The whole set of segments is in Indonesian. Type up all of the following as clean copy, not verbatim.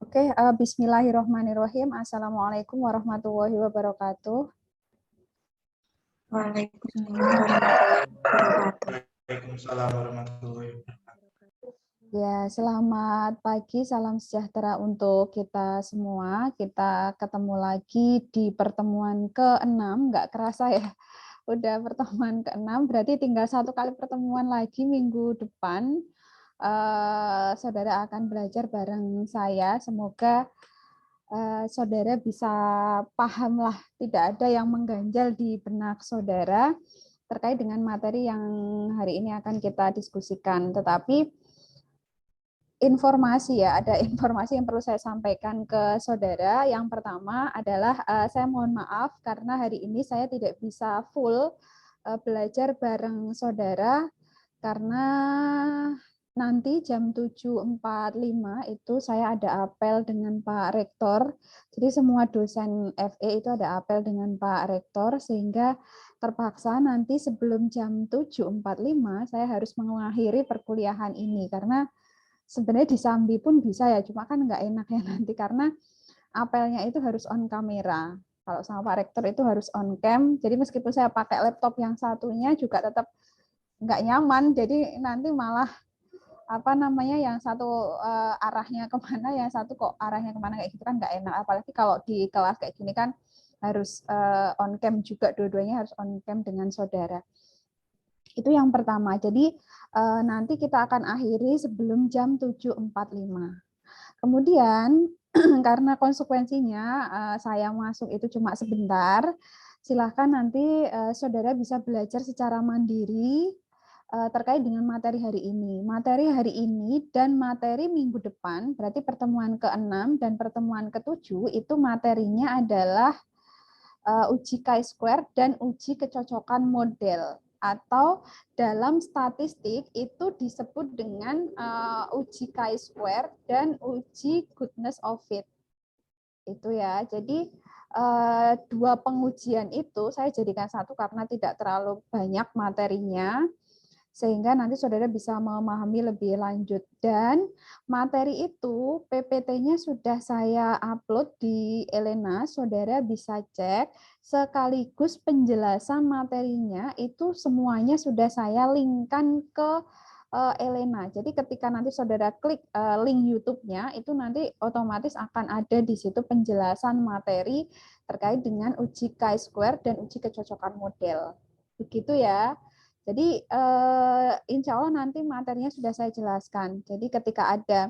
Oke, bismillahirrohmanirrohim. Assalamualaikum warahmatullahi wabarakatuh. Waalaikumsalam warahmatullahi wabarakatuh. Waalaikumsalam warahmatullahi wabarakatuh. Ya, selamat pagi, salam sejahtera untuk kita semua. Kita ketemu lagi di pertemuan ke-6, nggak kerasa ya, udah pertemuan ke-6, berarti tinggal satu kali pertemuan lagi minggu depan. Saudara akan belajar bareng saya, semoga saudara bisa paham lah, tidak ada yang mengganjal di benak saudara terkait dengan materi yang hari ini akan kita diskusikan. Tetapi informasi ya, ada informasi yang perlu saya sampaikan ke saudara. Yang pertama adalah saya mohon maaf karena hari ini saya tidak bisa full belajar bareng saudara karena nanti jam 7.45 itu saya ada apel dengan Pak Rektor. Jadi semua dosen FE itu ada apel dengan Pak Rektor sehingga terpaksa nanti sebelum jam 7.45 saya harus mengakhiri perkuliahan ini karena sebenarnya di Sambi pun bisa ya, cuma kan nggak enak ya nanti karena apelnya itu harus on kamera. Kalau sama Pak Rektor itu harus on cam, jadi meskipun saya pakai laptop yang satunya juga tetap nggak nyaman, jadi nanti malah yang satu arahnya kemana, yang satu kok arahnya kemana kayak gitu kan nggak enak. Apalagi kalau di kelas kayak gini kan harus on cam juga, dua-duanya harus on cam dengan saudara. Itu yang pertama. Jadi nanti kita akan akhiri sebelum jam 7.45. Kemudian karena konsekuensinya saya masuk itu cuma sebentar, silahkan nanti saudara bisa belajar secara mandiri terkait dengan materi hari ini. Materi hari ini dan materi minggu depan, berarti pertemuan ke-6 dan pertemuan ke-7, itu materinya adalah uji chi-square dan uji kecocokan model. Atau dalam statistik itu disebut dengan uji chi-square dan uji goodness of fit. Itu ya. Jadi dua pengujian itu saya jadikan satu karena tidak terlalu banyak materinya, sehingga nanti saudara bisa memahami lebih lanjut. Dan materi itu PPT-nya sudah saya upload di Elena, saudara bisa cek, sekaligus penjelasan materinya itu semuanya sudah saya linkkan ke Elena. Jadi ketika nanti saudara klik link YouTube-nya, itu nanti otomatis akan ada di situ penjelasan materi terkait dengan uji chi-square dan uji kecocokan model. Begitu ya. Jadi insya Allah nanti materinya sudah saya jelaskan. Jadi ketika ada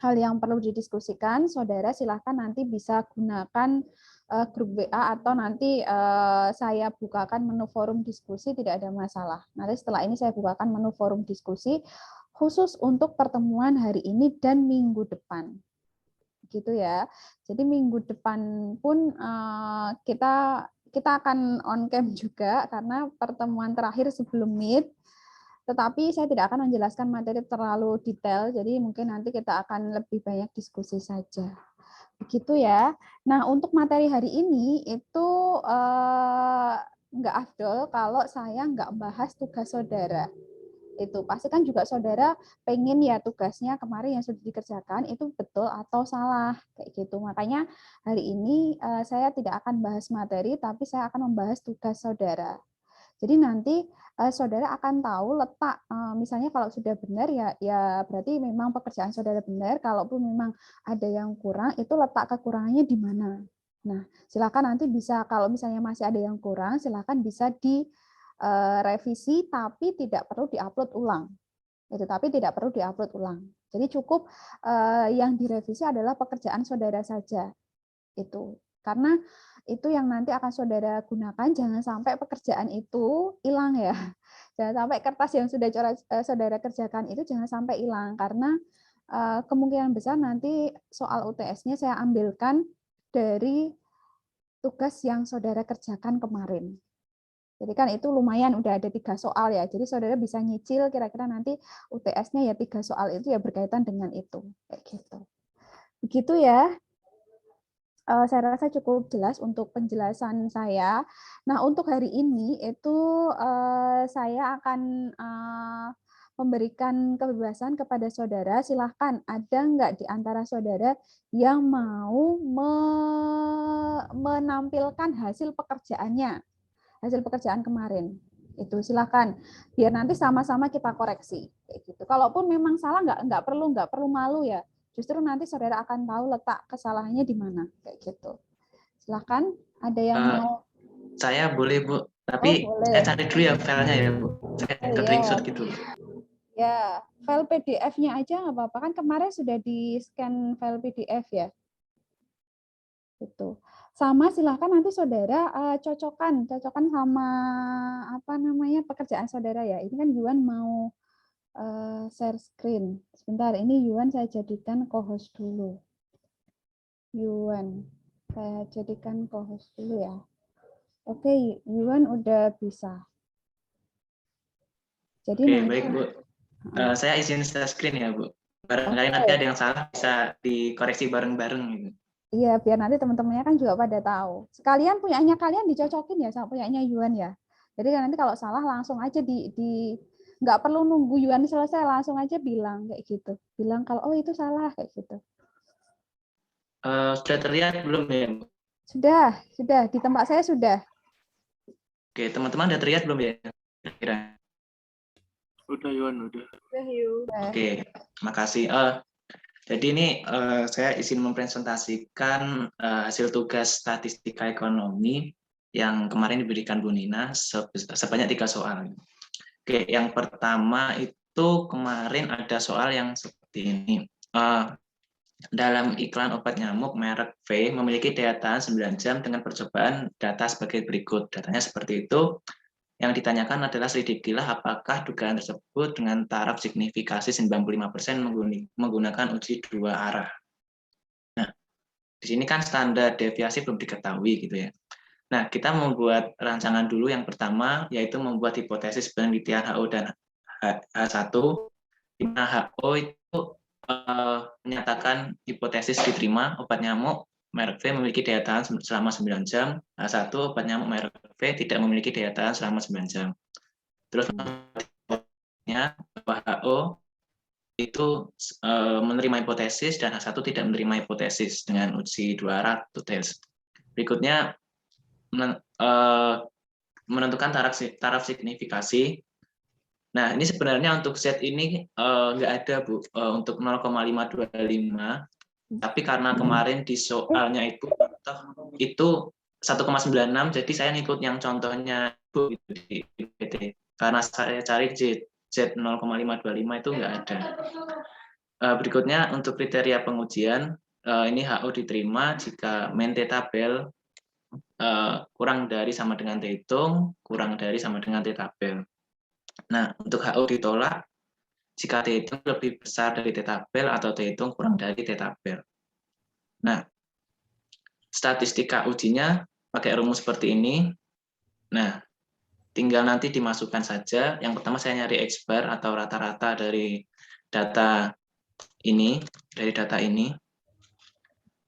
hal yang perlu didiskusikan, saudara silahkan nanti bisa gunakan grup WA atau nanti saya bukakan menu forum diskusi, tidak ada masalah. Nanti setelah ini saya bukakan menu forum diskusi khusus untuk pertemuan hari ini dan minggu depan. Gitu ya. Jadi minggu depan pun kita akan on cam juga karena pertemuan terakhir sebelum Meet, tetapi saya tidak akan menjelaskan materi terlalu detail, jadi mungkin nanti kita akan lebih banyak diskusi saja. Begitu ya. Nah, untuk materi hari ini itu nggak afdol kalau saya nggak bahas tugas saudara. Itu pasti kan juga saudara pengen ya tugasnya kemarin yang sudah dikerjakan itu betul atau salah kayak gitu. Makanya hari ini saya tidak akan bahas materi, tapi saya akan membahas tugas saudara. Jadi nanti saudara akan tahu letak, misalnya kalau sudah benar ya berarti memang pekerjaan saudara benar. Kalaupun memang ada yang kurang, itu letak kekurangannya di mana. Nah, silakan nanti bisa, kalau misalnya masih ada yang kurang, silakan bisa direvisi, tapi tidak perlu diupload ulang. Itu tapi tidak perlu diupload ulang. Jadi cukup yang direvisi adalah pekerjaan saudara saja. Itu karena itu yang nanti akan saudara gunakan, jangan sampai pekerjaan itu hilang ya. Jangan sampai kertas yang sudah saudara kerjakan itu jangan sampai hilang, karena kemungkinan besar nanti soal UTS-nya saya ambilkan dari tugas yang saudara kerjakan kemarin. Jadi kan itu lumayan udah ada 3 soal ya. Jadi saudara bisa nyicil kira-kira nanti UTS-nya ya 3 soal itu ya berkaitan dengan itu. Kayak gitu. Begitu ya. Saya rasa cukup jelas untuk penjelasan saya. Nah, untuk hari ini itu saya akan memberikan kebebasan kepada saudara. Silahkan, ada nggak di antara saudara yang mau menampilkan hasil pekerjaannya, hasil pekerjaan kemarin? Itu silahkan, biar nanti sama-sama kita koreksi. Kayak gitu. Kalaupun memang salah, nggak perlu malu ya. Justru nanti saudara akan tahu letak kesalahannya di mana. Kayak gitu. Silahkan, ada yang mau? Saya boleh, Bu. Tapi boleh. saya cari dulu ya filenya ya, Bu. Saya screenshot gitu. Ya, file PDF-nya aja nggak apa-apa. Kan kemarin sudah di-scan file PDF ya. Itu. Sama silahkan nanti saudara cocokkan sama apa namanya pekerjaan saudara ya. Ini kan Yuan mau share screen. Sebentar, ini Yuan saya jadikan co-host dulu. Yuan, saya jadikan co-host dulu ya. Oke, Yuan udah bisa. Jadi Oke, nanti, baik, Bu. Saya izin share screen ya, Bu. Barangkali nanti ada yang salah bisa dikoreksi bareng-bareng gitu. Iya, biar nanti teman-temannya kan juga pada tahu. Sekalian punyanya kalian dicocokin ya sama punyanya Yuan ya. Jadi nanti kalau salah langsung aja nggak perlu nunggu Yuan selesai, langsung aja bilang kayak gitu. Bilang kalau oh itu salah kayak gitu. Sudah terlihat belum ya, Bu? Sudah di tempat saya sudah. Oke, teman-teman udah terlihat belum ya? Kira. Udah, Yuan, udah. Oke, makasih. Jadi ini saya izin mempresentasikan hasil tugas statistika ekonomi yang kemarin diberikan Bu Nina sebanyak 3 soal. Oke, yang pertama itu kemarin ada soal yang seperti ini. Dalam iklan obat nyamuk merek V memiliki daya tahan 9 jam dengan percobaan data sebagai berikut. Datanya seperti itu. Yang ditanyakan adalah selidikilah apakah dugaan tersebut dengan taraf signifikasi 95% menggunakan uji 2 arah. Nah, di sini kan standar deviasi belum diketahui gitu ya. Nah, kita membuat rancangan dulu yang pertama, yaitu membuat hipotesis penelitian HO dan H1, di mana HO itu menyatakan hipotesis diterima obat nyamuk merek V memiliki daya tahan selama 9 jam, H1 obat nyamuk merek V tidak memiliki daya tahan selama 9 jam. Terus bahwa HO itu menerima hipotesis dan H1 tidak menerima hipotesis dengan uji 2 arah to test. Berikutnya menentukan taraf signifikasi. Nah, ini sebenarnya untuk Z ini nggak ada, Bu, untuk 0,525, tapi karena kemarin di soalnya itu 1,96, jadi saya ngikut yang contohnya Bu di PT. Karena saya cari Z 0,525 itu nggak ada. Berikutnya untuk kriteria pengujian, ini HO diterima jika main T tabel kurang dari sama dengan T hitung, kurang dari sama dengan T tabel. Nah, untuk HO ditolak jika T hitung lebih besar dari T tabel atau T hitung kurang dari T tabel. Nah, statistika ujinya pakai rumus seperti ini. Nah, tinggal nanti dimasukkan saja. Yang pertama saya nyari X-bar atau rata-rata dari data ini,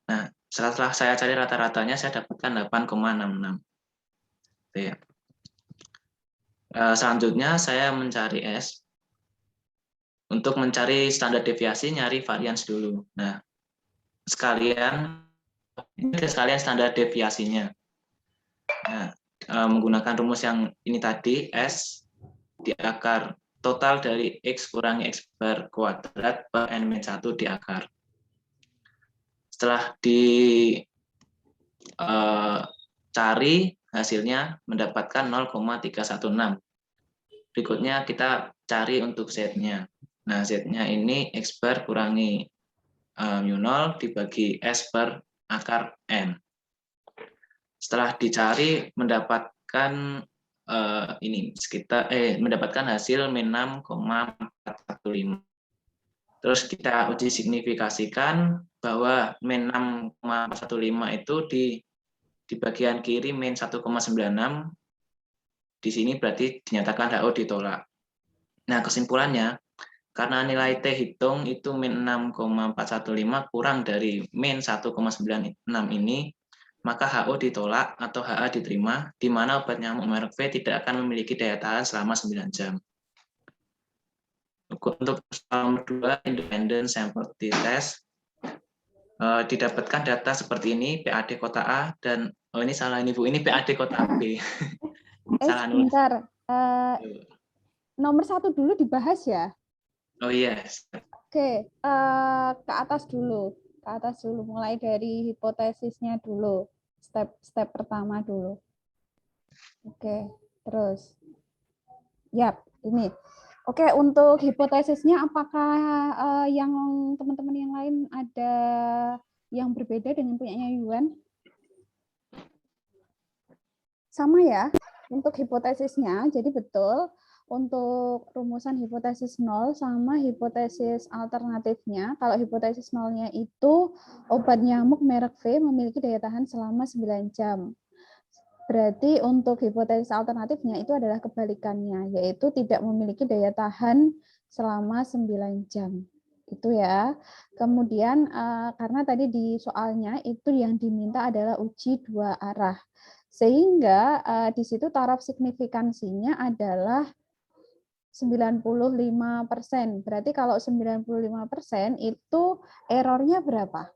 Nah, setelah saya cari rata-ratanya, saya dapatkan 8,66. Ya. Selanjutnya saya mencari S. Untuk mencari standar deviasi, nyari varians dulu. Nah, sekalian standar deviasinya. Nah, menggunakan rumus yang ini tadi, S di akar total dari X kurangi X bar kuadrat per N-1 di akar. Setelah dicari, hasilnya mendapatkan 0,316. Berikutnya kita cari untuk Z-nya. Nah, Z-nya ini X bar kurangi mu0 dibagi S per akar N. Setelah dicari mendapatkan mendapatkan hasil min 6,415. Terus kita uji signifikasikan bahwa min 6,415 itu di bagian kiri min 1,96. Di sini berarti dinyatakan HO ditolak. Nah, kesimpulannya, karena nilai T hitung itu min 6,415 kurang dari min 1,96 ini, maka HO ditolak atau HA diterima, di mana obat nyamuk merek V tidak akan memiliki daya tahan selama 9 jam. untuk nomor 2, independent sample t-test, didapatkan data seperti ini, PAD kota A, dan, oh ini salah ini Bu, ini PAD kota B. Salah nulis. Sebentar. Nomor 1 dulu dibahas ya. Oh yes. Oke, ke atas dulu. Ke atas dulu, mulai dari hipotesisnya dulu. Step pertama dulu. Oke, terus. Yap, ini. Oke, untuk hipotesisnya apakah yang teman-teman yang lain ada yang berbeda dengan punyanya Yuan? Sama ya, untuk hipotesisnya. Jadi betul, untuk rumusan hipotesis 0 sama hipotesis alternatifnya. Kalau hipotesis 0-nya itu obat nyamuk merek V memiliki daya tahan selama 9 jam. Berarti untuk hipotesis alternatifnya itu adalah kebalikannya, yaitu tidak memiliki daya tahan selama 9 jam. Itu ya. Kemudian karena tadi di soalnya itu yang diminta adalah uji 2 arah. Sehingga di situ taraf signifikansinya adalah 95%. Berarti kalau 95% itu errornya berapa?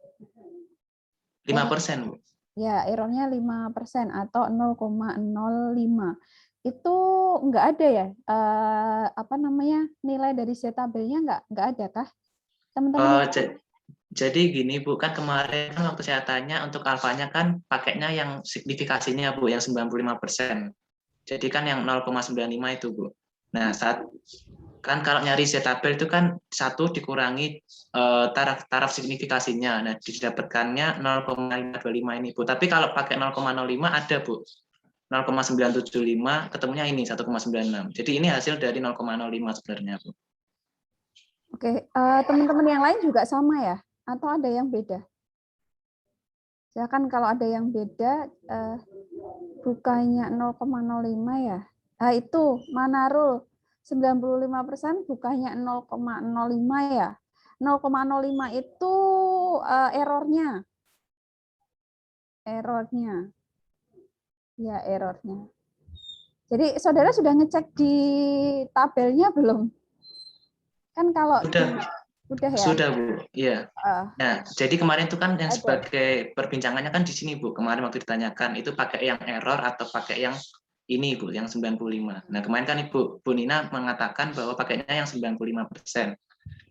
5%, Bu. Ya, errornya 5% atau 0,05. Itu enggak ada ya? Nilai dari Z tabelnya enggak ada kah? Teman-teman? Jadi gini Bu, kan kemarin kan waktu saya tanya untuk alfanya kan pakainya yang signifikasinya Bu, yang 95%. Jadi kan yang 0,95 itu Bu. Nah, kan kalau nyari Z tabel itu kan 1 dikurangi taraf signifikasinya. Nah, didapatkannya 0,525 ini Bu. Tapi kalau pakai 0,05 ada Bu. 0,975 ketemunya ini 1,96. Jadi ini hasil dari 0,05 sebenarnya Bu. Oke, teman-teman yang lain juga sama ya? Atau ada yang beda? Silakan kalau ada yang beda, bukannya 0,05 ya? Itu Manarul 95% bukannya 0,05 ya? 0,05 itu errornya. Ya, errornya. Jadi saudara sudah ngecek di tabelnya belum? Kan kalau Sudah ya? Sudah Bu, iya. Nah, jadi kemarin itu kan yang sebagai perbincangannya kan di sini Bu. Kemarin waktu ditanyakan itu pakai yang error atau pakai yang ini Bu, yang 95. Nah, kemarin kan Ibu Bu Nina mengatakan bahwa pakainya yang 95%.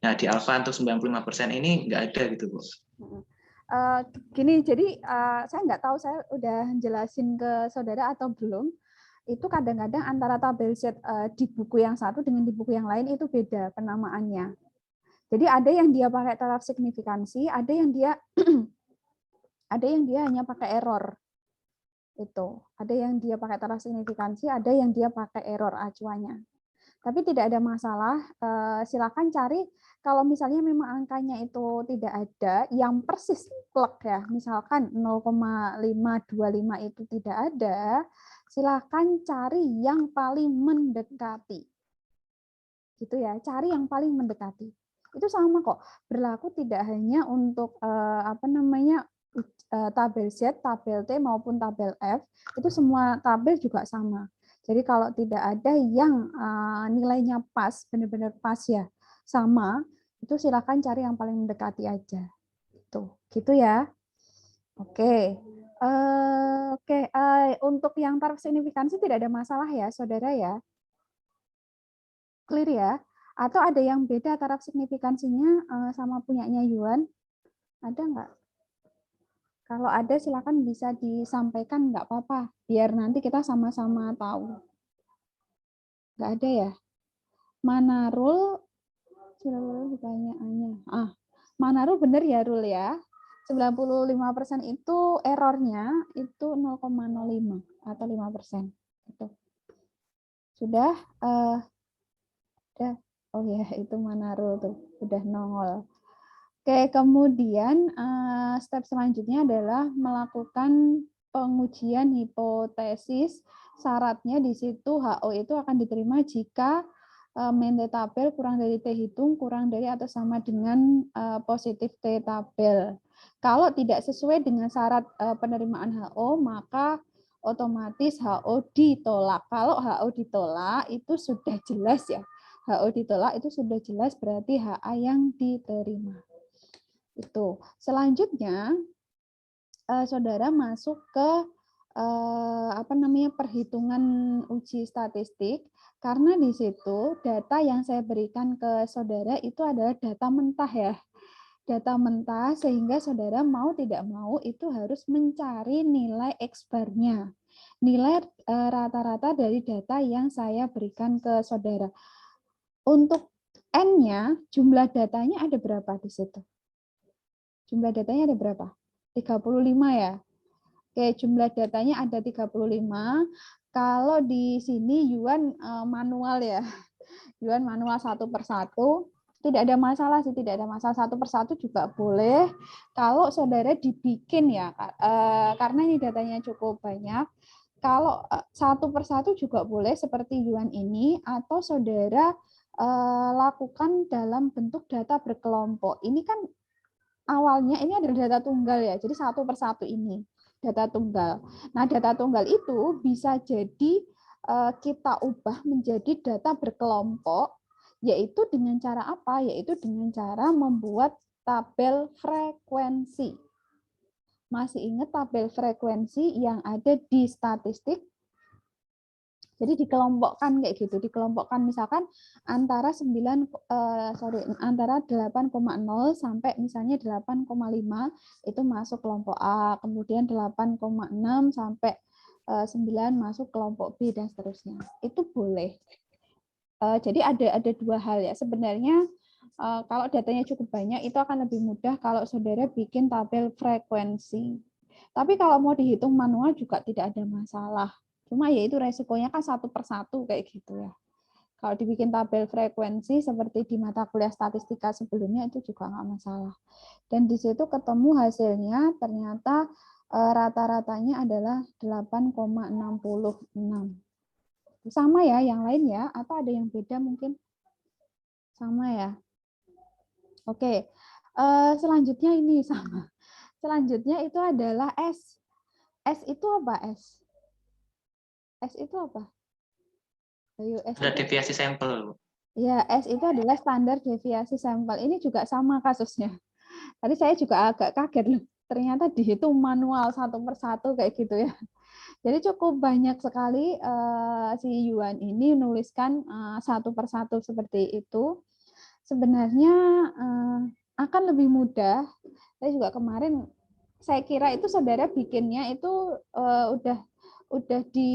Nah, di alfa untuk 95% ini nggak ada gitu Bu. Gini, jadi saya nggak tahu saya udah jelasin ke saudara atau belum. Itu kadang-kadang antara tabel Z di buku yang satu dengan di buku yang lain itu beda penamaannya. Jadi ada yang dia pakai taraf signifikansi, ada yang dia hanya pakai error. Itu. Ada yang dia pakai taraf signifikansi, ada yang dia pakai error acuannya. Tapi tidak ada masalah, silakan cari kalau misalnya memang angkanya itu tidak ada, yang persis plek ya, misalkan 0,525 itu tidak ada, silakan cari yang paling mendekati. Gitu ya, cari yang paling mendekati. Itu sama kok, berlaku tidak hanya untuk tabel Z, tabel T maupun tabel F, itu semua tabel juga sama. Jadi kalau tidak ada yang nilainya pas, benar-benar pas ya, sama, itu silakan cari yang paling mendekati aja. Gitu ya. Oke. Untuk yang taraf signifikansi tidak ada masalah ya, saudara ya. Clear ya? Atau ada yang beda taraf signifikansinya sama punyanya Yuan? Ada nggak? Kalau ada silakan bisa disampaikan, nggak apa-apa. Biar nanti kita sama-sama tahu. Nggak ada ya? Manarul, pertanyaannya. Manarul benar ya Rul ya? 95% itu errornya itu 0,05 atau 5%. Gitu. Sudah? Oh ya, itu Manarul tuh udah nongol. Oke, kemudian step selanjutnya adalah melakukan pengujian hipotesis. Syaratnya di situ HO itu akan diterima jika main T tabel kurang dari T hitung, kurang dari atau sama dengan positif T tabel. Kalau tidak sesuai dengan syarat penerimaan HO, maka otomatis HO ditolak. Kalau HO ditolak, itu sudah jelas ya. HO ditolak itu sudah jelas berarti HA yang diterima. Itu. Selanjutnya saudara masuk ke perhitungan uji statistik, karena di situ data yang saya berikan ke saudara itu adalah data mentah ya. Data mentah sehingga saudara mau tidak mau itu harus mencari nilai X-bar-nya. Nilai rata-rata dari data yang saya berikan ke saudara. Untuk N-nya, jumlah datanya ada berapa di situ? Jumlah datanya ada berapa? 35 ya. Oke, jumlah datanya ada 35. Kalau di sini Yuan manual ya. Yuan manual satu persatu. Tidak ada masalah sih, tidak ada masalah. Satu persatu juga boleh. Kalau saudara dibikin ya, karena ini datanya cukup banyak. Kalau satu persatu juga boleh seperti Yuan ini, atau saudara lakukan dalam bentuk data berkelompok. Ini kan awalnya ini adalah data tunggal ya, jadi satu persatu ini data tunggal. Nah, data tunggal itu bisa jadi kita ubah menjadi data berkelompok, yaitu dengan cara apa? Yaitu dengan cara membuat tabel frekuensi. Masih ingat tabel frekuensi yang ada di statistik? Jadi dikelompokkan kayak gitu, dikelompokkan misalkan antara 8,0 sampai misalnya 8,5 itu masuk kelompok A, kemudian 8,6 sampai 9 masuk kelompok B dan seterusnya. Itu boleh. Jadi ada dua hal ya. Sebenarnya kalau datanya cukup banyak itu akan lebih mudah kalau saudara bikin tabel frekuensi. Tapi kalau mau dihitung manual juga tidak ada masalah. Cuma ya itu resikonya kan satu persatu kayak gitu ya. Kalau dibikin tabel frekuensi seperti di mata kuliah statistika sebelumnya itu juga nggak masalah. Dan di situ ketemu hasilnya ternyata rata-ratanya adalah 8,66. Sama ya yang lain ya, atau ada yang beda mungkin? Sama ya. Oke, selanjutnya ini sama. Selanjutnya itu adalah S. S itu apa S? S itu apa? Ayo, S Ada itu deviasi sampel. ya, S itu adalah standar deviasi sampel. Ini juga sama kasusnya. Tadi saya juga agak kaget loh. Ternyata dihitung manual satu persatu kayak gitu ya. Jadi cukup banyak sekali si Yuan ini menuliskan satu persatu seperti itu. Sebenarnya akan lebih mudah. Saya juga kemarin saya kira itu saudara bikinnya itu udah di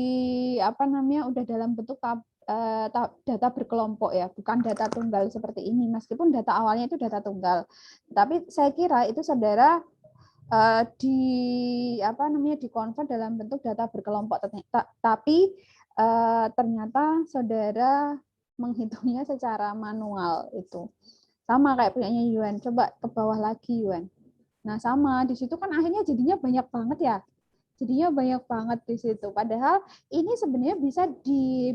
udah dalam bentuk data berkelompok ya, bukan data tunggal seperti ini, meskipun data awalnya itu data tunggal. Tapi saya kira itu saudara dikonvert dalam bentuk data berkelompok, tapi ternyata saudara menghitungnya secara manual itu. Sama kayak punyanya Yuan. Coba ke bawah lagi Yuan. Nah, sama di situ kan akhirnya jadinya banyak banget ya. Jadinya banyak banget di situ. Padahal ini sebenarnya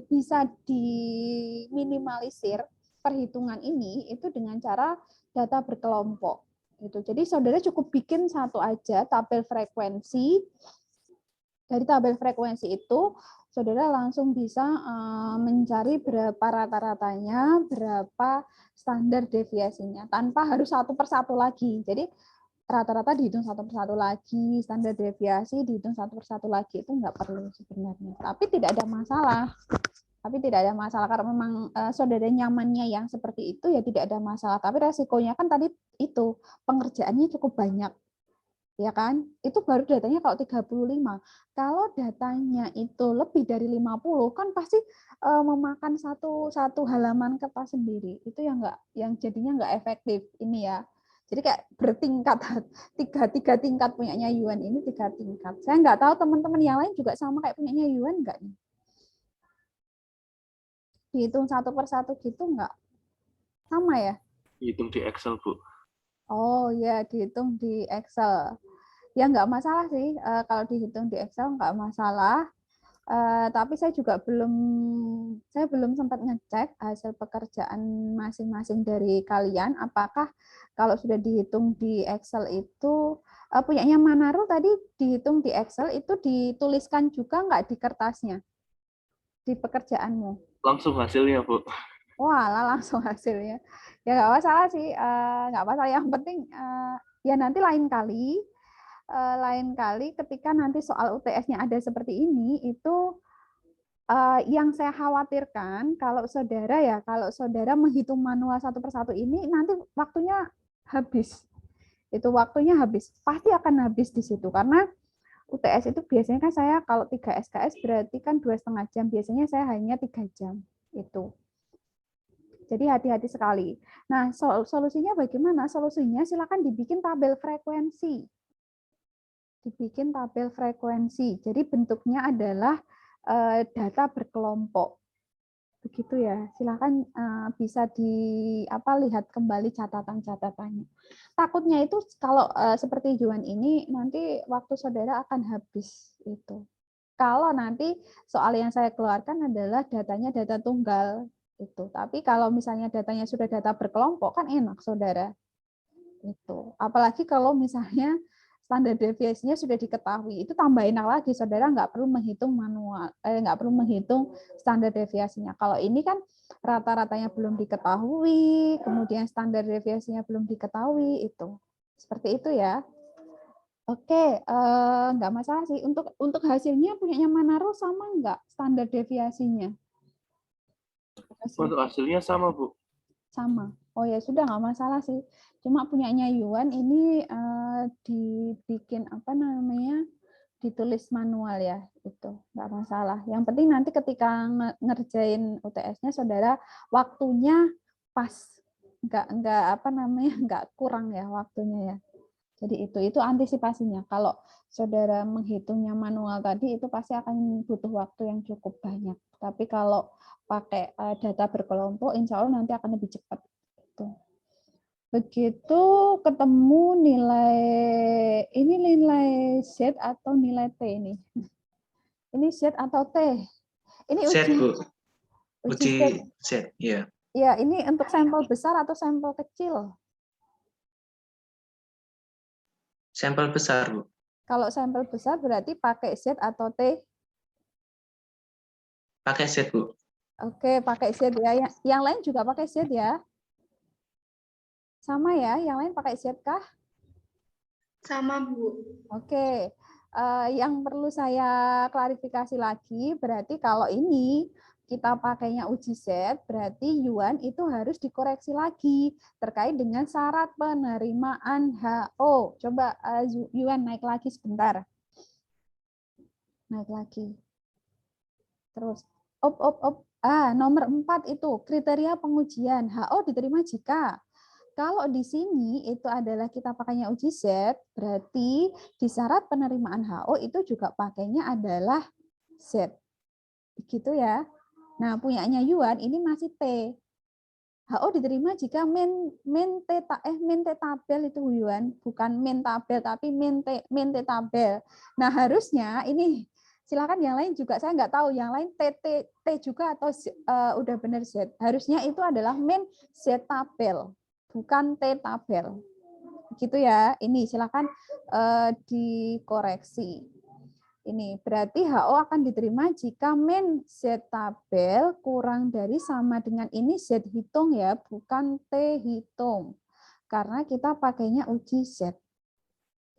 bisa diminimalisir perhitungan ini itu dengan cara data berkelompok. Gitu. Jadi saudara cukup bikin satu aja tabel frekuensi. Dari tabel frekuensi itu saudara langsung bisa mencari berapa rata-ratanya, berapa standar deviasinya, tanpa harus satu persatu lagi. Jadi rata-rata dihitung satu persatu lagi, standar deviasi dihitung satu persatu lagi, itu nggak perlu sebenarnya. Tapi tidak ada masalah. Karena memang saudara nyamannya yang seperti itu ya tidak ada masalah. Tapi resikonya kan tadi itu pengerjaannya cukup banyak. Ya kan? Itu baru datanya kalau 35. Kalau datanya itu lebih dari 50 kan pasti memakan satu halaman kertas sendiri. Itu yang jadinya nggak efektif ini ya. Jadi kayak bertingkat, tiga tingkat punyanya Yuan ini 3 tingkat. Saya nggak tahu teman-teman yang lain juga sama kayak punyanya Yuan nggak nih? Dihitung satu persatu gitu nggak? Sama ya? Hitung di Excel, Bu. Oh ya, dihitung di Excel. Ya nggak masalah sih, kalau dihitung di Excel nggak masalah. Tapi saya juga belum sempat ngecek hasil pekerjaan masing-masing dari kalian. Apakah kalau sudah dihitung di Excel itu, punyanya Manarul tadi dihitung di Excel itu dituliskan juga nggak di kertasnya, di pekerjaanmu? Langsung hasilnya, Bu. Wah, langsung hasilnya. Ya nggak masalah sih, nggak masalah. Yang penting ya nanti lain kali ketika nanti soal UTS-nya ada seperti ini, itu yang saya khawatirkan kalau saudara menghitung manual satu persatu ini nanti waktunya habis. Itu waktunya habis, pasti akan habis di situ karena UTS itu biasanya kan saya kalau 3 SKS berarti kan 2,5 jam, biasanya saya hanya 3 jam itu. Jadi hati-hati sekali. Nah, solusinya bagaimana? Solusinya silakan dibikin tabel frekuensi. Dibikin tabel frekuensi. Jadi bentuknya adalah data berkelompok. Begitu ya. Silakan bisa lihat kembali catatan-catatannya. Takutnya itu kalau seperti Juan ini nanti waktu saudara akan habis itu. Kalau nanti soal yang saya keluarkan adalah datanya data tunggal itu. Tapi kalau misalnya datanya sudah data berkelompok kan enak saudara. Itu. Apalagi kalau misalnya standar deviasinya sudah diketahui, itu tambah enak lagi, saudara nggak perlu menghitung nggak perlu menghitung standar deviasinya. Kalau ini kan rata-ratanya belum diketahui, kemudian standar deviasinya belum diketahui, itu seperti itu ya. Oke, nggak masalah sih. Untuk hasilnya punyanya Manaro sama nggak standar deviasinya? Untuk hasilnya sama, Bu. Sama. Oh ya sudah, nggak masalah sih. Cuma punyanya Yuan ini dibikin ditulis manual ya, itu nggak masalah. Yang penting nanti ketika ngerjain UTS-nya saudara waktunya pas, nggak kurang ya waktunya ya. Jadi itu antisipasinya. Kalau saudara menghitungnya manual tadi itu pasti akan butuh waktu yang cukup banyak. Tapi kalau pakai data berkelompok, insya Allah nanti akan lebih cepat. Begitu ketemu nilai Z atau nilai T ini. Ini Z atau T? Ini Z, Bu. uji Z, ya. Ya, ini untuk sampel besar atau sampel kecil? Sampel besar, Bu. Kalau sampel besar berarti pakai Z atau T? Pakai Z, Bu. Oke, pakai Z ya. Yang lain juga pakai Z ya? Sama ya? Yang lain pakai Z kah? Sama, Bu. Oke. Yang perlu saya klarifikasi lagi, berarti kalau ini kita pakainya uji Z, berarti Yuan itu harus dikoreksi lagi terkait dengan syarat penerimaan HO. Coba Yuan naik lagi sebentar. Naik lagi. Terus, nomor 4 itu kriteria pengujian. HO diterima jika. Kalau di sini itu adalah kita pakainya uji Z, berarti di syarat penerimaan HO itu juga pakainya adalah Z. Begitu ya. Nah, punyanya Yuan ini masih T. HO diterima jika min T tabel itu Yuan, bukan min tabel tapi min T tabel. Nah, harusnya ini silakan yang lain juga, saya nggak tahu yang lain T juga atau udah benar Z. Harusnya itu adalah min Z tabel, bukan T tabel. Begitu ya. Ini silakan dikoreksi. Ini berarti HO akan diterima jika min Z tabel kurang dari sama dengan ini Z hitung ya, bukan T hitung. Karena kita pakainya uji Z.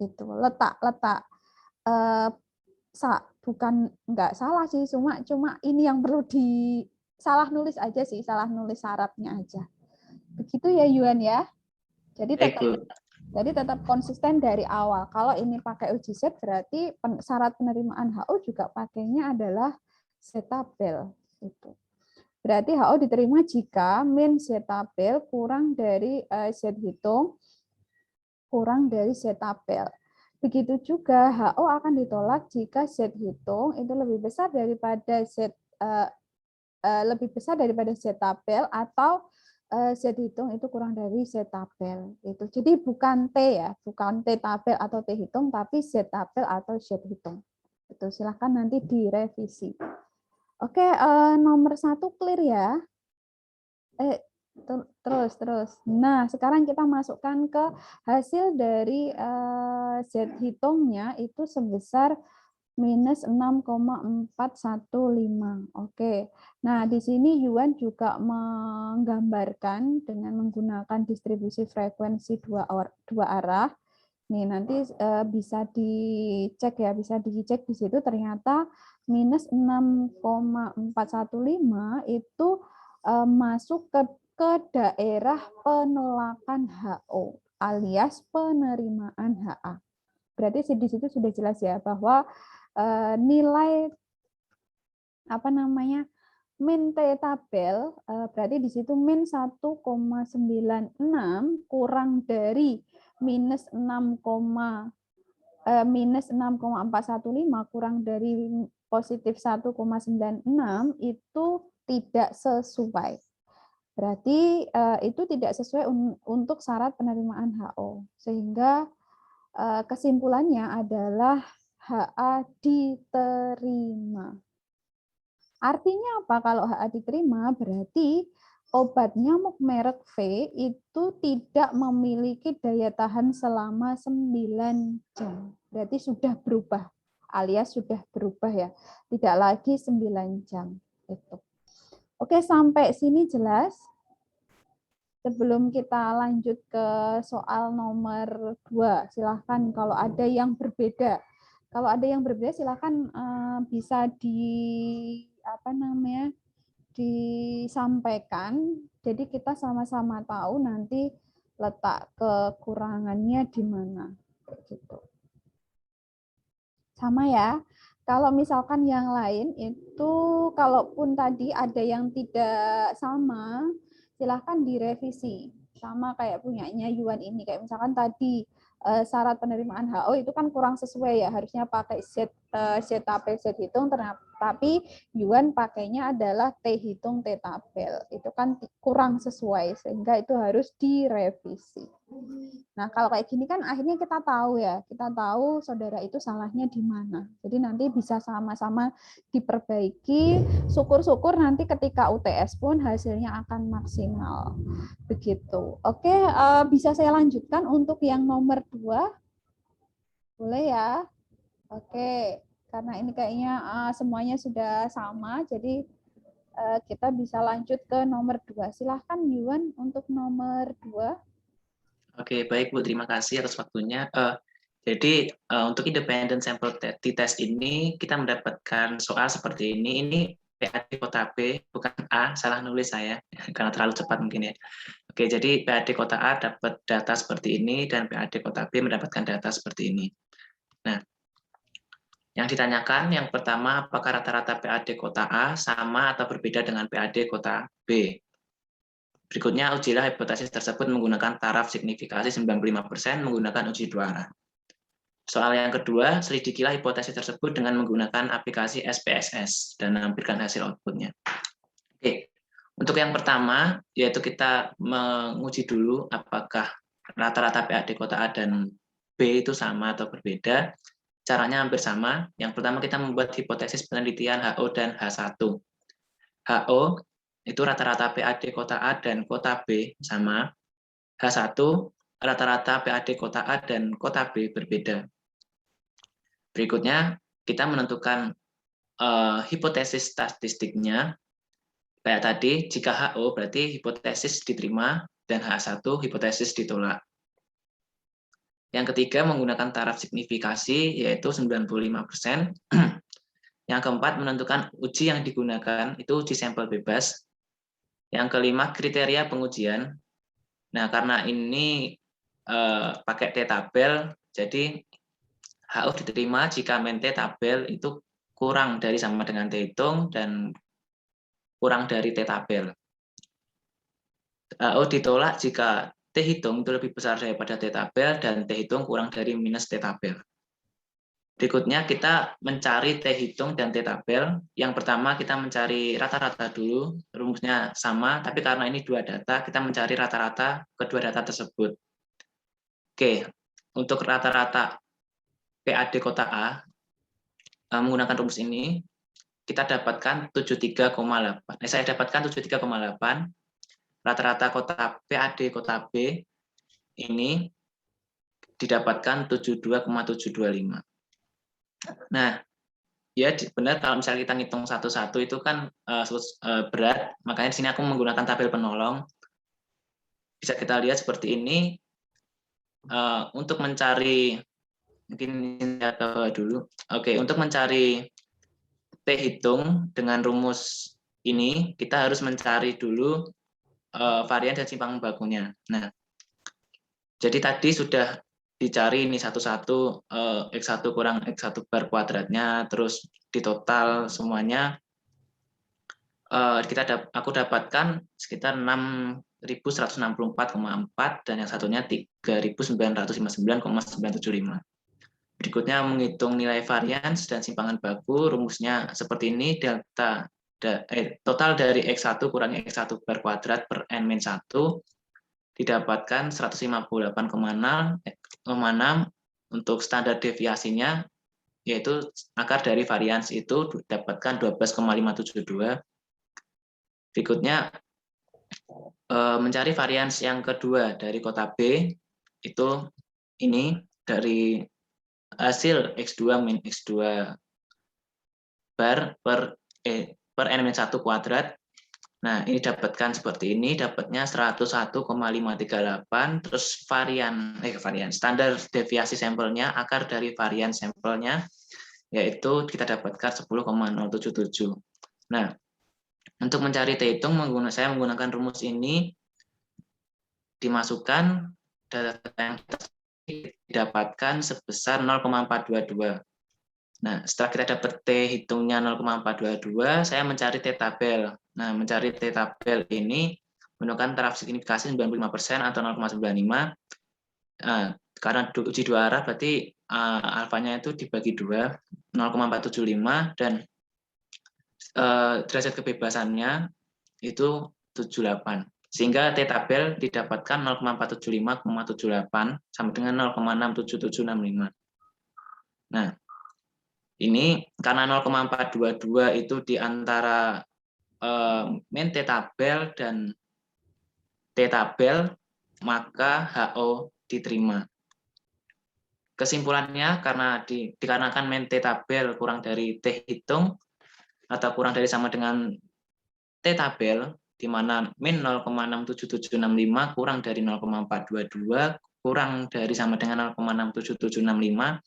Itu letak bukan nggak salah sih, cuma ini yang perlu salah nulis aja sih, salah nulis syaratnya aja. Begitu ya Yuan ya. Jadi tetap konsisten dari awal. Kalau ini pakai uji Z berarti syarat penerimaan HO juga pakainya adalah Z tabel. Itu. Berarti HO diterima jika min Z tabel kurang dari Z hitung kurang dari Z tabel. Begitu juga HO akan ditolak jika Z hitung itu lebih besar daripada Z tabel atau Z hitung itu kurang dari Z tabel. Itu. Jadi bukan T ya, bukan T tabel atau T hitung, tapi Z tabel atau Z hitung. Itu silahkan nanti direvisi. Oke, nomor 1 clear ya. Terus. Nah, sekarang kita masukkan ke hasil dari Z hitungnya itu sebesar minus 6,415. Oke. Nah, di sini Yuan juga menggambarkan dengan menggunakan distribusi frekuensi dua arah. Nih, nanti bisa dicek ya, bisa dicek di situ ternyata minus 6,415 itu masuk ke daerah penolakan HO alias penerimaan HA. Berarti di situ sudah jelas ya bahwa nilai apa namanya min T tabel berarti di situ min 1,96 kurang dari minus 6,415 kurang dari positif 1,96 itu tidak sesuai. Berarti itu tidak sesuai untuk syarat penerimaan HO. Sehingga kesimpulannya adalah HA diterima. Artinya apa kalau HA diterima? Berarti obat nyamuk merek V itu tidak memiliki daya tahan selama 9 jam. Berarti sudah berubah, alias sudah berubah ya. Tidak lagi 9 jam. Itu. Oke, sampai sini jelas? Sebelum kita lanjut ke soal nomor 2, silahkan kalau ada yang berbeda. Kalau ada yang berbeda, silahkan bisa disampaikan. Jadi kita sama-sama tahu nanti letak kekurangannya di mana. Gitu. Sama ya. Kalau misalkan yang lain itu, kalaupun tadi ada yang tidak sama, silahkan direvisi sama kayak punyanya Yuan ini. Kayak misalkan tadi syarat penerimaan HO itu kan kurang sesuai ya, harusnya pakai ZAP Z hitung, tapi Yuan pakainya adalah T hitung T tabel. Itu kan kurang sesuai sehingga itu harus direvisi. Nah, kalau kayak gini kan akhirnya kita tahu ya, kita tahu saudara itu salahnya di mana. Jadi nanti bisa sama-sama diperbaiki, syukur-syukur nanti ketika UTS pun hasilnya akan maksimal. Begitu. Oke, bisa saya lanjutkan untuk yang nomor 2? Boleh ya? Oke, karena ini kayaknya semuanya sudah sama, jadi kita bisa lanjut ke nomor 2. Silahkan Yuan untuk nomor 2. Oke, baik Bu, terima kasih atas waktunya. Jadi untuk independent sample t-test ini kita mendapatkan soal seperti ini. Ini PAD kota B, bukan A, salah nulis saya karena terlalu cepat mungkin ya. Oke, jadi PAD kota A dapat data seperti ini dan PAD kota B mendapatkan data seperti ini. Nah, yang ditanyakan yang pertama, apakah rata-rata PAD kota A sama atau berbeda dengan PAD kota B? Berikutnya, ujilah hipotesis tersebut menggunakan taraf signifikasi 95% menggunakan uji dua arah. Soal yang kedua, selidikilah hipotesis tersebut dengan menggunakan aplikasi SPSS dan menampilkan hasil outputnya. Oke, untuk yang pertama, yaitu kita menguji dulu apakah rata-rata PAD kota A dan B itu sama atau berbeda. Caranya hampir sama. Yang pertama kita membuat hipotesis penelitian HO dan H1. HO itu rata-rata PAD kota A dan kota B sama. H1 rata-rata PAD kota A dan kota B berbeda. Berikutnya kita menentukan hipotesis statistiknya. Kayak tadi, jika HO berarti hipotesis diterima dan H1 hipotesis ditolak. Yang ketiga menggunakan taraf signifikasi yaitu 95%. Yang keempat menentukan uji yang digunakan itu uji sampel bebas. Yang kelima kriteria pengujian. Nah, karena ini pakai T-tabel, jadi HO diterima jika min T-tabel itu kurang dari sama dengan T-hitung dan kurang dari T-tabel. HO ditolak jika T-hitung itu lebih besar daripada T-tabel dan T-hitung kurang dari minus T-tabel. Berikutnya kita mencari T-hitung dan T-tabel. Yang pertama kita mencari rata-rata dulu, rumusnya sama, tapi karena ini dua data, kita mencari rata-rata kedua data tersebut. Oke, untuk rata-rata PAD kota A, menggunakan rumus ini, kita dapatkan 73,8. Saya dapatkan 73,8. Rata-rata kota PAD kota B ini didapatkan 72,725. Nah, ya benar, kalau misalnya kita ngitung satu-satu itu kan berat, makanya di sini aku menggunakan tabel penolong. Bisa kita lihat seperti ini. Untuk mencari, mungkin saya ke bawah dulu. Oke, untuk mencari T hitung dengan rumus ini, kita harus mencari dulu varian dan simpang bakunya. Nah, jadi tadi sudah dicari ini satu-satu, X1 kurang X1 bar kuadratnya, terus di total semuanya aku dapatkan sekitar 6.164,4 dan yang satunya 3.959,975. Berikutnya menghitung nilai varians dan simpangan baku, rumusnya seperti ini, total dari X1 kurangi X1 bar kuadrat per N-1 didapatkan 158,6. Untuk standar deviasinya, yaitu akar dari varians itu didapatkan 12,572. Berikutnya, mencari varians yang kedua dari kota B, itu ini dari hasil X2 min X2 bar per N-1 kuadrat. Nah, ini dapatkan seperti ini, dapatnya 101,538, terus varian standar deviasi sampelnya, akar dari varian sampelnya, yaitu kita dapatkan 10,077. Nah, untuk mencari T hitung, saya menggunakan rumus ini, dimasukkan data yang didapatkan sebesar 0,422. Nah, setelah kita dapat T hitungnya 0,422, saya mencari T tabel. Nah, mencari T tabel ini menggunakan taraf signifikasi 95% atau 0,95. Karena uji dua arah, berarti alfanya itu dibagi 2, 0,475, dan derajat kebebasannya itu 78. Sehingga T tabel didapatkan 0,475,78 sama dengan 0,67765. Nah, ini karena 0,422 itu di antara min T tabel dan T tabel, maka HO diterima. Kesimpulannya, dikarenakan min T tabel kurang dari T hitung atau kurang dari sama dengan T tabel, di mana min 0,67765 kurang dari 0,422 kurang dari sama dengan 0,67765,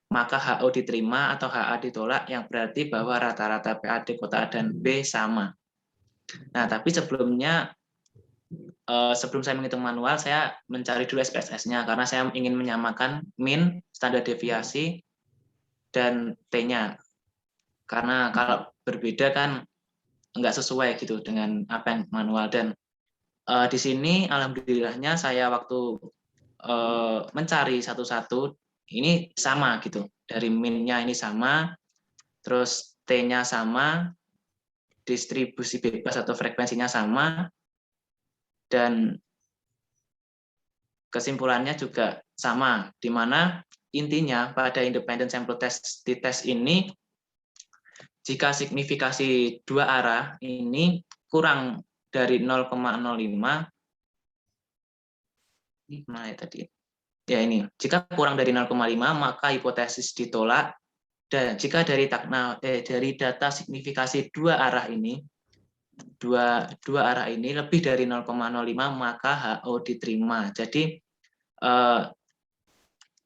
maka HO diterima atau HA ditolak, yang berarti bahwa rata-rata PAD kota A dan B sama. Nah, tapi sebelum saya menghitung manual, saya mencari dulu SPSS-nya, karena saya ingin menyamakan min, standar deviasi, dan T-nya. Karena kalau berbeda kan nggak sesuai gitu dengan apa yang manual. Dan di sini alhamdulillahnya saya waktu mencari satu-satu, ini sama gitu. Dari min-nya ini sama, terus T-nya sama, distribusi bebas atau frekuensinya sama, dan kesimpulannya juga sama, di mana intinya pada independent sample test di tes ini, jika signifikasi dua arah ini kurang dari 0,05, ini mana ya tadi? Ya ini, jika kurang dari 0,5 maka hipotesis ditolak, dan jika dari data signifikasi dua arah ini lebih dari 0,05 maka HO diterima. Jadi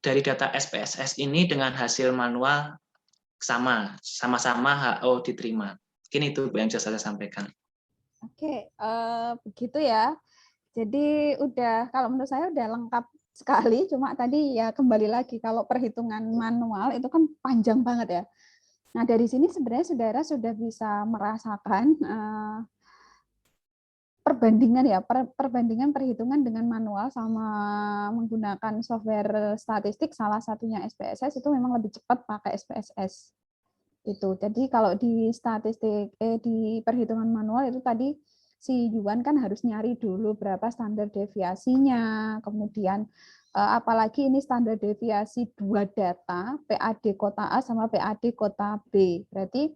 dari data SPSS ini dengan hasil manual sama-sama HO diterima. Mungkin itu yang bisa saya sampaikan. Oke, begitu ya. Jadi kalau menurut saya udah lengkap sekali, cuma tadi ya kembali lagi, kalau perhitungan manual itu kan panjang banget ya. Nah, dari sini sebenarnya saudara sudah bisa merasakan perbandingan perhitungan dengan manual sama menggunakan software statistik, salah satunya SPSS, itu memang lebih cepat pakai SPSS. Itu. Jadi kalau di di perhitungan manual itu tadi si Yuan kan harus nyari dulu berapa standar deviasinya, kemudian apalagi ini standar deviasi dua data, PAD kota A sama PAD kota B. Berarti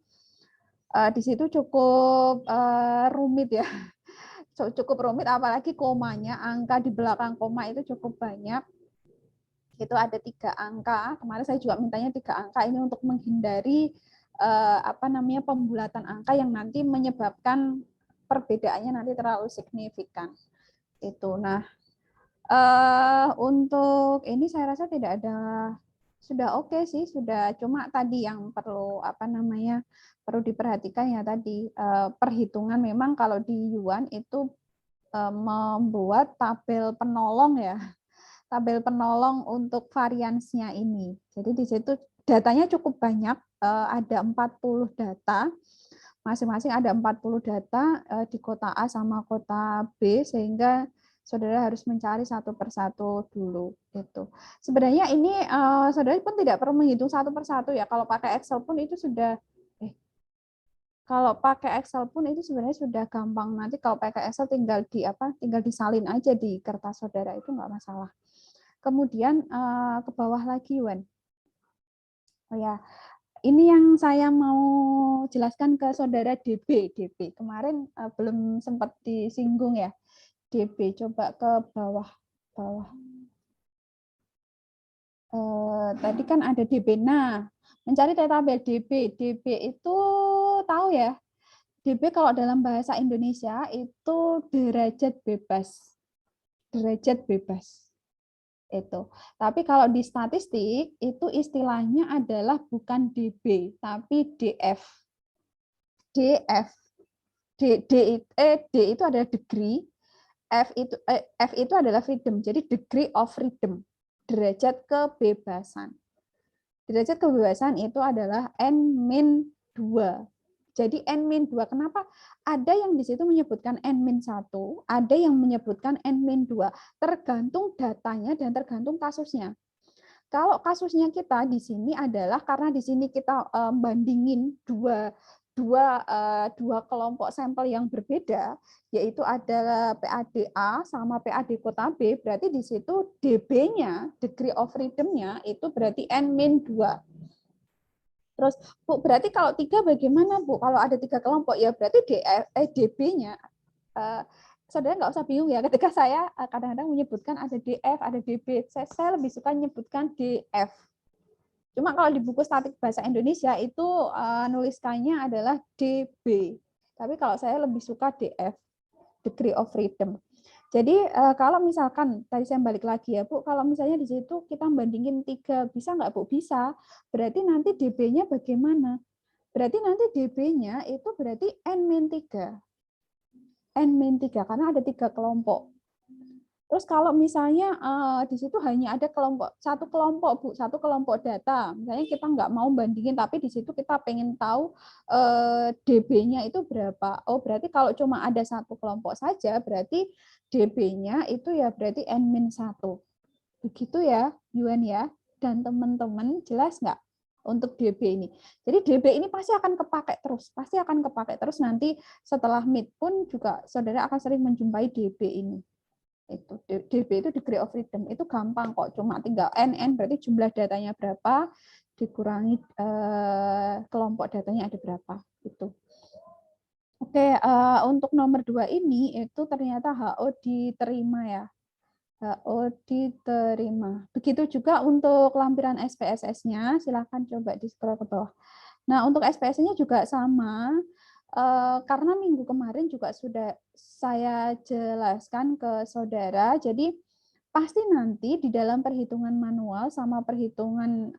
di situ cukup rumit ya. Cukup rumit, apalagi komanya, angka di belakang koma itu cukup banyak. Itu ada 3 angka. Kemarin saya juga mintanya 3 angka ini untuk menghindari pembulatan angka yang nanti menyebabkan perbedaannya nanti terlalu signifikan. Itu. Nah, untuk ini saya rasa tidak ada, sudah oke sih, sudah, cuma tadi yang perlu perlu diperhatikan ya tadi perhitungan memang kalau di Yuan itu membuat tabel penolong ya. Tabel penolong untuk variansnya ini. Jadi di situ datanya cukup banyak, ada 40 data. Masing-masing ada 40 data di kota A sama kota B, sehingga saudara harus mencari satu persatu dulu. Gitu. Sebenarnya ini saudara pun tidak perlu menghitung satu persatu ya. Kalau pakai Excel pun itu sudah sebenarnya sudah gampang. Nanti kalau pakai Excel tinggal disalin aja di kertas saudara, itu nggak masalah. Kemudian ke bawah lagi, Wan. Oh ya, ini yang saya mau jelaskan ke saudara DB. Kemarin belum sempat disinggung ya. DB, coba ke bawah. Tadi kan ada DB. Nah, mencari tabel DB. DB itu tahu ya? DB kalau dalam bahasa Indonesia itu derajat bebas. Derajat bebas. Itu. Tapi kalau di statistik itu istilahnya adalah bukan DB tapi DF. DF. D itu adalah degree, F itu adalah freedom. Jadi degree of freedom, derajat kebebasan. Derajat kebebasan itu adalah N-2. Jadi N-2. Kenapa? Ada yang di situ menyebutkan N-1, ada yang menyebutkan N-2. Tergantung datanya dan tergantung kasusnya. Kalau kasusnya kita di sini adalah karena di sini kita bandingin dua kelompok sampel yang berbeda, yaitu ada PAD A sama PAD kota B, berarti di situ DB-nya, degree of freedom-nya itu berarti N-2. Terus, Bu, berarti kalau 3 bagaimana, Bu? Kalau ada 3 kelompok, ya berarti DB-nya, saudara nggak usah bingung ya, ketika saya kadang-kadang menyebutkan ada DF, ada DB, saya lebih suka menyebutkan DF. Cuma kalau di buku statik bahasa Indonesia itu nuliskannya adalah DB. Tapi kalau saya lebih suka DF, degree of freedom. Jadi kalau misalkan, tadi saya balik lagi ya Bu, kalau misalnya di situ kita bandingin 3, bisa nggak Bu? Bisa. Berarti nanti DB-nya bagaimana? Berarti nanti DB-nya itu berarti N-3. N-3, karena ada 3 kelompok. Terus kalau misalnya di situ hanya ada satu kelompok Bu, satu kelompok data, misalnya kita nggak mau bandingin, tapi di situ kita pengen tahu DB-nya itu berapa. Oh, berarti kalau cuma ada satu kelompok saja, berarti DB-nya itu ya berarti N-1. Begitu ya, Yuan ya. Dan teman-teman jelas nggak untuk DB ini? Jadi DB ini pasti akan kepakai terus, nanti setelah mid pun juga saudara akan sering menjumpai DB ini. Itu DB itu degree of freedom, itu gampang kok, cuma tinggal N berarti jumlah datanya berapa dikurangi kelompok datanya ada berapa itu. Oke, untuk nomor 2 ini itu ternyata HO diterima ya. HO diterima. Begitu juga untuk lampiran SPSS-nya, silakan coba di scroll ke bawah. Nah, untuk SPSS-nya juga sama. Karena minggu kemarin juga sudah saya jelaskan ke saudara, jadi pasti nanti di dalam perhitungan manual sama perhitungan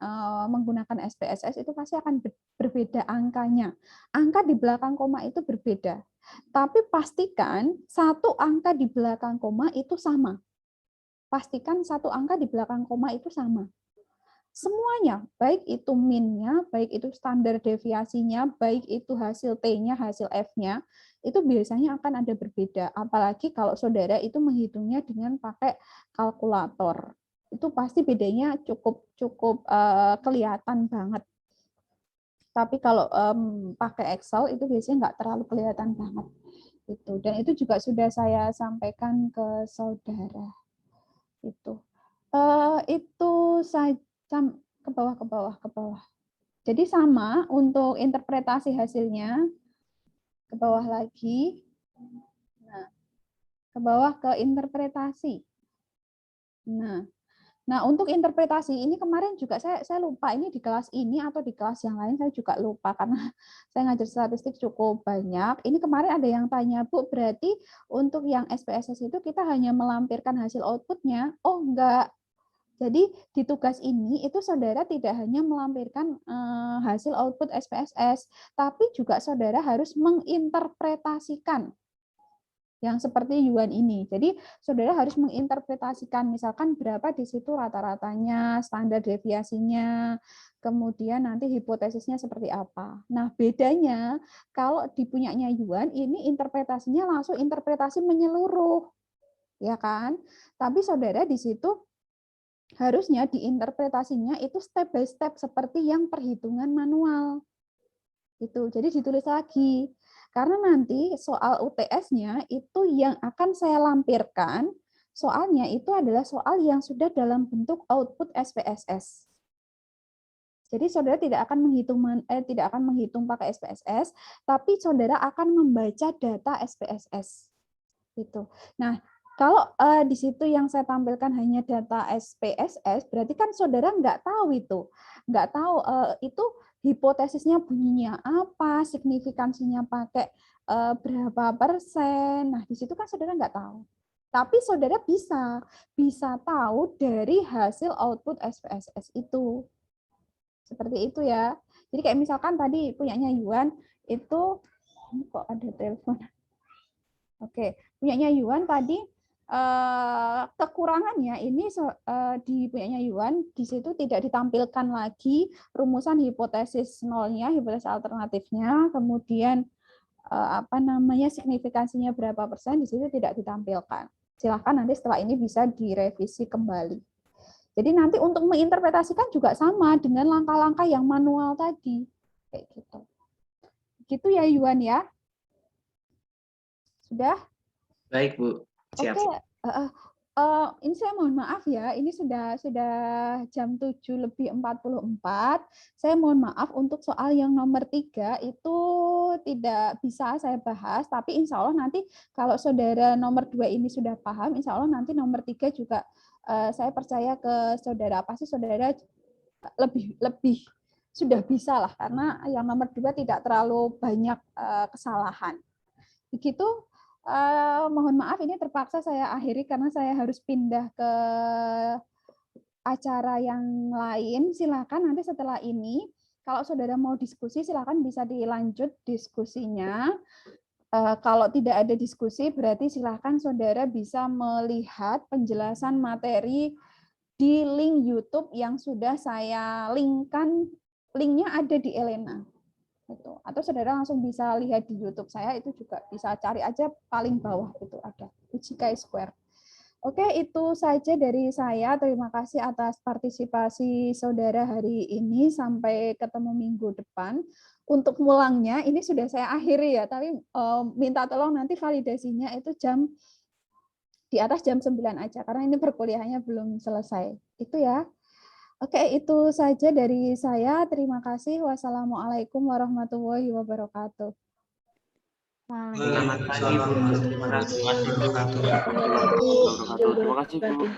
menggunakan SPSS itu pasti akan berbeda angkanya. Angka di belakang koma itu berbeda, tapi pastikan satu angka di belakang koma itu sama. Pastikan satu angka di belakang koma itu sama. Semuanya, baik itu min-nya, baik itu standar deviasinya, baik itu hasil T-nya, hasil F-nya, itu biasanya akan ada berbeda. Apalagi kalau saudara itu menghitungnya dengan pakai kalkulator. Itu pasti bedanya cukup kelihatan banget. Tapi kalau pakai Excel itu biasanya nggak terlalu kelihatan banget. Dan itu juga sudah saya sampaikan ke saudara. Itu saja. Ke bawah. Jadi sama untuk interpretasi hasilnya, ke bawah lagi. Nah, ke bawah ke interpretasi. Nah, Nah, untuk interpretasi ini kemarin juga saya lupa ini di kelas ini atau di kelas yang lain saya juga lupa karena saya ngajar statistik cukup banyak. Ini kemarin ada yang tanya, Bu, berarti untuk yang SPSS itu kita hanya melampirkan hasil outputnya? Oh, enggak. Jadi di tugas ini itu saudara tidak hanya melampirkan hasil output SPSS, tapi juga saudara harus menginterpretasikan yang seperti Yuan ini. Jadi saudara harus menginterpretasikan misalkan berapa di situ rata-ratanya, standar deviasinya, kemudian nanti hipotesisnya seperti apa. Nah, bedanya kalau di punyanya Yuan ini interpretasinya langsung interpretasi menyeluruh. Ya kan? Tapi saudara di situ harusnya diinterpretasinya itu step by step seperti yang perhitungan manual. Itu. Jadi ditulis lagi. Karena nanti soal UTS-nya itu yang akan saya lampirkan, soalnya itu adalah soal yang sudah dalam bentuk output SPSS. Jadi saudara tidak akan menghitung pakai SPSS, tapi saudara akan membaca data SPSS. Gitu. Nah, kalau di situ yang saya tampilkan hanya data SPSS, berarti kan saudara nggak tahu nggak tahu itu hipotesisnya bunyinya apa, signifikansinya pakai berapa persen. Nah, di situ kan saudara nggak tahu. Tapi saudara bisa tahu dari hasil output SPSS itu. Seperti itu ya. Jadi kayak misalkan tadi punyanya Yuan itu, ini kok ada telepon. Oke, punyanya Yuan tadi kekurangannya ini di punyanya Yuan di situ tidak ditampilkan lagi rumusan hipotesis nolnya, hipotesis alternatifnya, kemudian signifikansinya berapa persen di situ tidak ditampilkan. Silahkan nanti setelah ini bisa direvisi kembali. Jadi nanti untuk menginterpretasikan juga sama dengan langkah-langkah yang manual tadi, kayak gitu. Gitu ya Yuan ya. Sudah? Baik, Bu. Siap. Oke, ini saya mohon maaf ya, ini sudah jam 7:44. Saya mohon maaf untuk soal yang nomor 3 itu tidak bisa saya bahas, tapi insya Allah nanti kalau saudara nomor 2 ini sudah paham, insya Allah nanti nomor 3 juga saya percaya ke saudara, pasti saudara lebih sudah bisa lah, karena yang nomor 2 tidak terlalu banyak kesalahan. Begitu. Mohon maaf ini terpaksa saya akhiri karena saya harus pindah ke acara yang lain. Silakan nanti setelah ini kalau saudara mau diskusi silakan bisa dilanjut diskusinya. Kalau tidak ada diskusi berarti silakan saudara bisa melihat penjelasan materi di link YouTube yang sudah saya linkkan. Linknya ada di Elena. Atau saudara langsung bisa lihat di YouTube saya, itu juga bisa cari aja paling bawah itu ada Ujikai Square. Oke, itu saja dari saya. Terima kasih atas partisipasi saudara hari ini. Sampai ketemu minggu depan. Untuk mulangnya ini sudah saya akhiri ya, tapi minta tolong nanti validasinya itu di atas jam 9 aja karena ini perkuliahannya belum selesai. Itu ya. Oke, itu saja dari saya. Terima kasih. Wassalamualaikum warahmatullahi wabarakatuh. Selamat pagi, Bu. Terima kasih. Terima kasih, Bu.